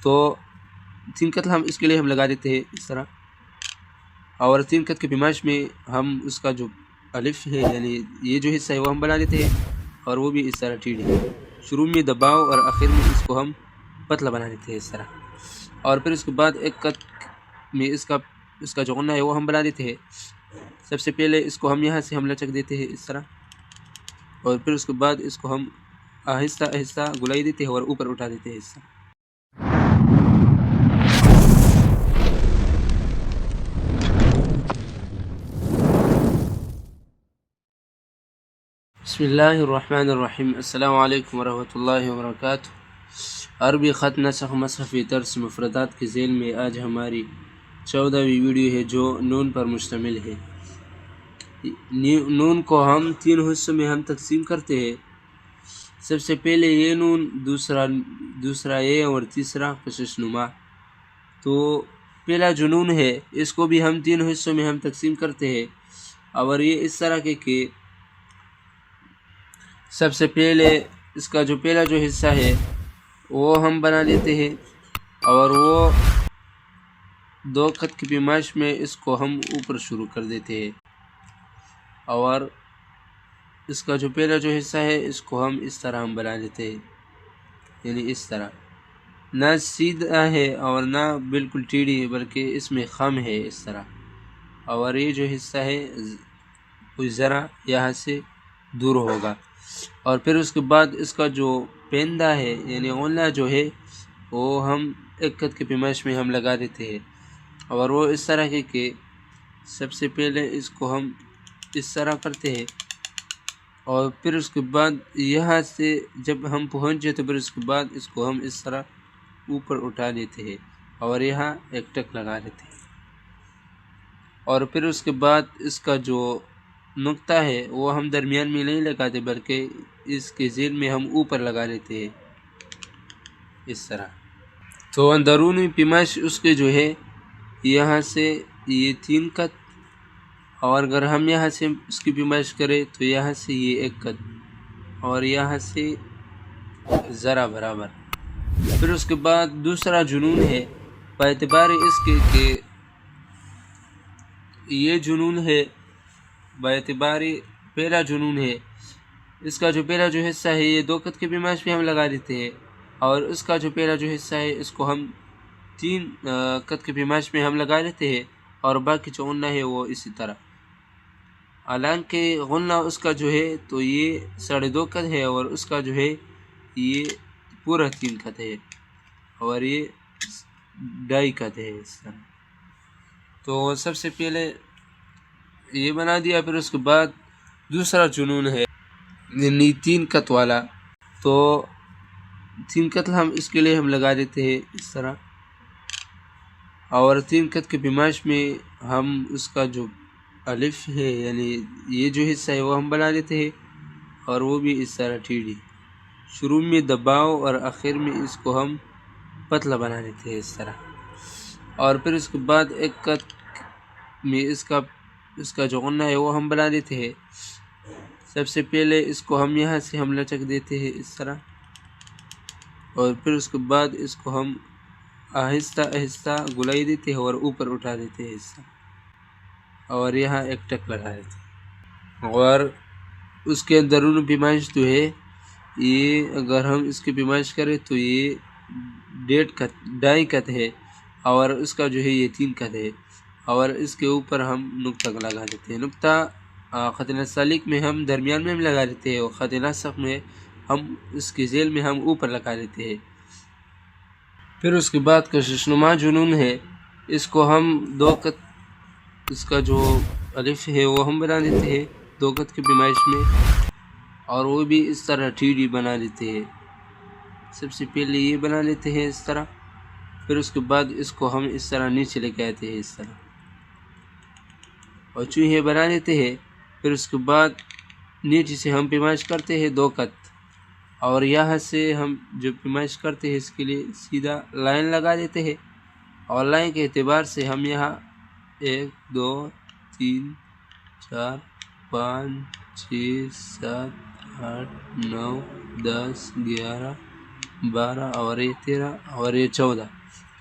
تو 3 कत हम इसके लिए हम लगा देते हैं इस तरह, और 3 कत की पैमाइश में हम उसका जो अलिफ है यानी ये जो हिस्सा है वो हम बना देते हैं, और वो भी इस तरह टीढ़ी, शुरू में दबाव और आखिर में इसको हम पतला बना देते हैं इस तरह। और फिर उसके बाद 1 कत में इसका जो गन्ना है वो हम बना देते हैं। सबसे पहले इसको हम यहाँ से हम लचक देते हैं इस तरह, और फिर उसके बाद इसको हम आहिस्ता आहिस्ता गुलाई देते हैं और ऊपर उठा देते हैं इस तरह। बिस्मिल्लाहिर्रहमानिर्रहीम, अस्सलामु अलैकुम वरहमतुल्लाहि वबरकातुहू। अरबी ख़त नस्ख़ मसहफ़ी दर्स मुफ़रदात के ज़ेल में आज हमारी 14वीं वीडियो है जो नून पर मुश्तमिल है। नून को हम 3 हिस्सों में हम तकसीम करते हैं। सबसे पहले ये नून, दूसरा ये, और तीसरा कशिशनुमा। तो पहला जो नून है इसको भी हम 3 हिस्सों में हम तकसीम करते हैं, और ये इस तरह के कि सबसे पहले इसका जो पहला जो हिस्सा है वो हम बना लेते हैं, और वो 2 खत की पैमाइश में इसको हम ऊपर शुरू कर देते हैं, और इसका जो पहला जो हिस्सा है इसको हम इस तरह हम बना लेते हैं, यानी इस तरह, ना सीधा है और ना बिल्कुल टेढ़ी है, बल्कि इसमें खम है इस तरह। और ये जो हिस्सा है कोई ज़रा यहाँ से दूर होगा, और फिर उसके बाद इसका जो पेंदा है यानी गन्ना जो है वो हम 1 कत की पैमाइश में हम लगा देते हैं, और वो इस तरह के कि सबसे पहले इसको हम इस तरह करते हैं, और फिर उसके बाद यहाँ से जब हम पहुँच जाए तो फिर उसके बाद इसको हम इस तरह ऊपर उठा देते हैं, और यहाँ एक टक लगा देते हैं, और फिर उसके बाद इसका जो नुक्ता है वो हम दरमियान में नहीं लगाते, बल्कि इसके ज़ेल में हम ऊपर लगा लेते हैं इस तरह। तो अंदरूनी पैमाइश उसके जो है यहाँ से ये 3 कत, और अगर हम यहाँ से उसकी पैमाइश करें तो यहाँ से ये 1 कत, और यहाँ से ज़रा बराबर। फिर उसके बाद दूसरा जुनून है बाएतबार इसके कि ये जुनून है बाएतबारी पहला जुनून है, इसका जो पहला जो हिस्सा है ये 2 कत की पैमाइश में हम लगा देते हैं, और उसका जो पहला जो हिस्सा है इसको हम 3 कत की पैमाइश में हम लगा देते हैं, और बाकी जो गन्ना है वो इसी तरह। हालांकि गन्ना उसका जो है तो ये 2.5 कत है, और उसका जो है ये पूरा 3 कत है, और ये 2.5 कत है इस तरह। तो सबसे पहले ये बना दिया, फिर उसके बाद दूसरा जुनून है यानी 3 कत वाला। तो 3 कत हम इसके लिए हम लगा देते हैं इस तरह, और 3 कत की पैमाइश में हम उसका जो अलिफ है यानी ये जो हिस्सा है वो हम बना देते हैं, और वो भी इस तरह टीढ़ी, शुरू में दबाव और आखिर में इसको हम पतला बना देते हैं इस तरह। और फिर उसके बाद 1 कत में इसका जो गन्ना है वो हम बना देते हैं। सबसे पहले इसको हम यहाँ से हम लचक देते हैं इस तरह, और फिर उसके बाद इसको हम आहिस्ता आहिस्ता गुलाई देते हैं और ऊपर उठा देते हैं इस तरह, और यहाँ एक टक लगा देते हैं। और उसके अंदरूनी पैमाइश जो है ये अगर हम इसकी पैमाइश करें तो ये 2.5 कत है, और उसका जो है ये 3 कत है, और इसके ऊपर हम नुक्ता लगा देते हैं। नुक्ता ख़त नस्तालिक में हम दरमियान में लगा देते हैं, और ख़त नस्ख में हम इसके ज़ेल में हम ऊपर लगा देते हैं। फिर उसके बाद कशिशनुमा जुनून है, इसको हम 2 कत इसका जो अलिफ है वो हम बना देते हैं 2 कत की पैमाइश में, और वो भी इस तरह टीढ़ी बना देते हैं। सबसे पहले ये बना लेते हैं इस तरह, फिर उसके बाद इसको हम इस तरह नीचे लेके आते हैं इस तरह, और चूहे बना लेते हैं। फिर उसके बाद नीचे से हम पैमाइश करते हैं 2 कत, और यहाँ से हम जो पैमाइश करते हैं इसके लिए सीधा लाइन लगा देते हैं, और लाइन के एतबार से हम यहाँ 1 2 3 4 5 6 7 8 9 10 11 12 اور یہ 13 اور یہ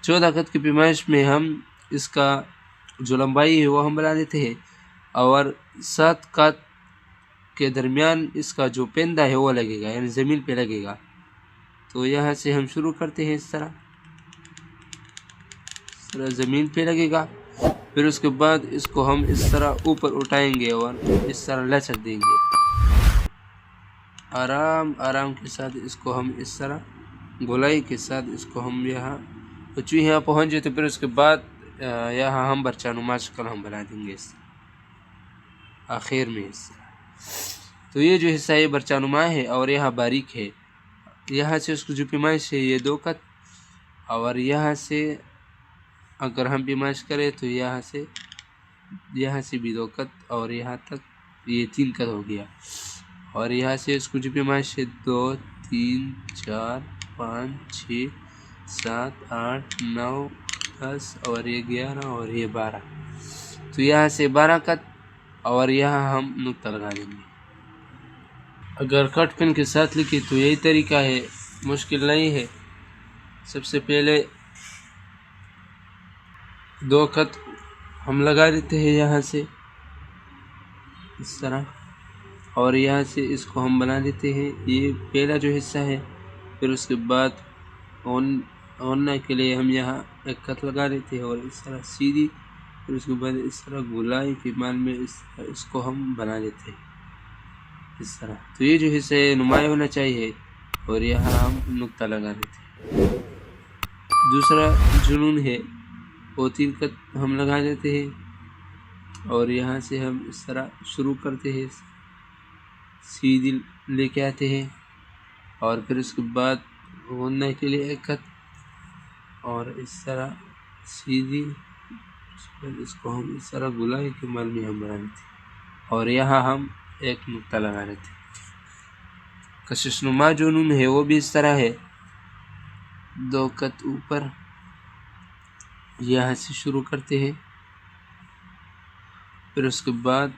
14 خط کی پیمائش میں ہم اس کا جو لمبائی ہے وہ ہم بنا لیتے ہیں، اور 7 خط کے درمیان اس کا جو پیندہ ہے وہ لگے گا، یعنی زمین پہ لگے گا۔ تو یہاں سے ہم شروع کرتے ہیں، اس طرح زمین پہ لگے گا، پھر اس کے بعد اس کو ہم اس طرح اوپر اٹھائیں گے اور اس طرح لچک دیں گے، آرام کے ساتھ اس کو ہم اس طرح گولائی کے ساتھ اس کو ہم یہاں پہنچ جائے، تو پھر اس کے بعد یہاں ہم برچہ نما شکل ہم بنا دیں گے اس طرح آخر میں اس طرح۔ تو یہ جو حصہ یہ برچہ نما ہے اور یہاں باریک ہے، یہاں سے اس کو جو پیمائش ہے یہ 2 خط، اور یہاں سے اگر ہم پیمائش کریں تو یہاں سے بھی 2 خط، اور یہاں تک یہ 3 خط ہو گیا، اور یہاں سے اس کو جو پیمائش ہے 2 3 4 5 6 7 8 9 10 اور یہ 11 اور یہ 12، تو یہاں سے 12 خط، اور یہاں ہم نقطہ لگا دیں گے۔ اگر کٹ پن کے ساتھ لکھیں تو یہی طریقہ ہے، مشکل نہیں ہے۔ سب سے پہلے 2 خط ہم لگا دیتے ہیں یہاں سے اس طرح، اور یہاں سے اس کو ہم بنا دیتے ہیں، یہ پہلا جو حصہ ہے۔ پھر اس کے بعد اوننا کے لیے ہم یہاں 1 خط لگا دیتے ہیں اور اس طرح سیدھی، پھر اس کے بعد اس طرح گولائی کے مان میں اس کو ہم بنا دیتے ہیں اس طرح۔ تو یہ جو حصہ ہے نمایاں ہونا چاہیے، اور یہاں ہم نقطہ لگا دیتے ہیں۔ دوسرا جنون ہے، وہ 3 خط ہم لگا دیتے ہیں، اور یہاں سے ہم اس طرح شروع کرتے ہیں، سیدھی لے کے آتے ہیں، اور پھر اس کے بعد غننے کے لیے 1 خط، اور اس طرح سیدھی، اس کو ہم اس طرح گولائی کے مال میں ہم بنا دیتے ہیں، اور یہاں ہم 1 نقطہ لگا دیتے ہیں۔ کشش نما جنون ہے وہ بھی اس طرح ہے، 2 خط اوپر، یہاں سے شروع کرتے ہیں، پھر اس کے بعد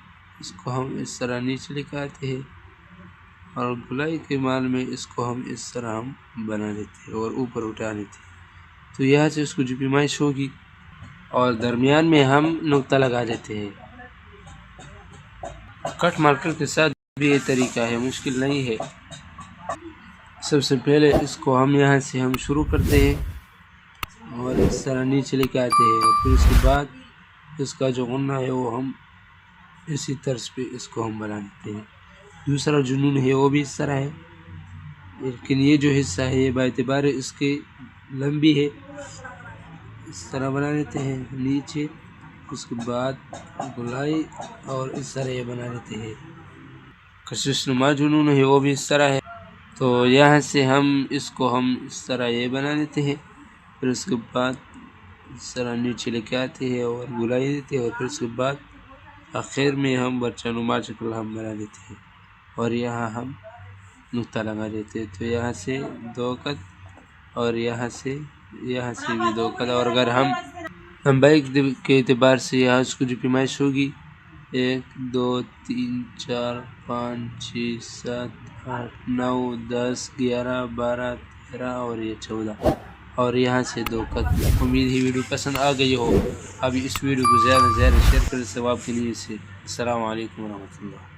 اس کو ہم اس طرح نیچے لے کے آتے ہیں، اور گولائی کے مال میں اس کو ہم اس طرح ہم بنا دیتے ہیں اور اوپر اٹھا دیتے ہیں۔ تو یہاں سے اس کو جو پیمائش ہوگی، اور درمیان میں ہم نقطہ لگا دیتے ہیں۔ کٹ مارکر کے ساتھ بھی یہ طریقہ ہے، مشکل نہیں ہے۔ سب سے پہلے اس کو ہم یہاں سے ہم شروع کرتے ہیں اور اس طرح نیچے لے کے آتے ہیں، اور پھر اس کے بعد اس کا جو غنہ ہے وہ ہم اسی طرز پہ اس کو ہم بنا دیتے ہیں۔ دوسرا جنون ہے وہ بھی اس طرح ہے، لیکن یہ جو حصہ ہے یہ باعتبار اس کی لمبی ہے، اس طرح بنا دیتے ہیں نیچے، اس کے بعد گولائی، اور اس طرح یہ بنا دیتے ہیں۔ کشش نما جنون ہے وہ بھی اس طرح ہے، تو یہاں سے ہم اس کو ہم اس طرح یہ بنا دیتے ہیں، پھر اس کے بعد اس طرح نیچے لے کے آتے ہیں اور گولائی دیتے ہیں، اور پھر اس کے بعد آخر میں ہم برچہ نما شکل ہم بنا دیتے ہیں، اور یہاں ہم نقطہ لگا دیتے ہیں۔ تو یہاں سے 2 خط، اور یہاں سے بھی 2 خط، اور اگر ہم لمبائی کے اعتبار سے یہاں اس کو جو پیمائش ہوگی 1 2 3 4 5 6 7 8 9 10 11 12 13 اور یہ 14، اور یہاں سے 2 خط۔ امید ہے ویڈیو پسند آ گئی ہو، ابھی اس ویڈیو کو زیادہ سے زیادہ شیئر کریں ثواب کے لیے سے۔ السلام علیکم ورحمۃ اللہ۔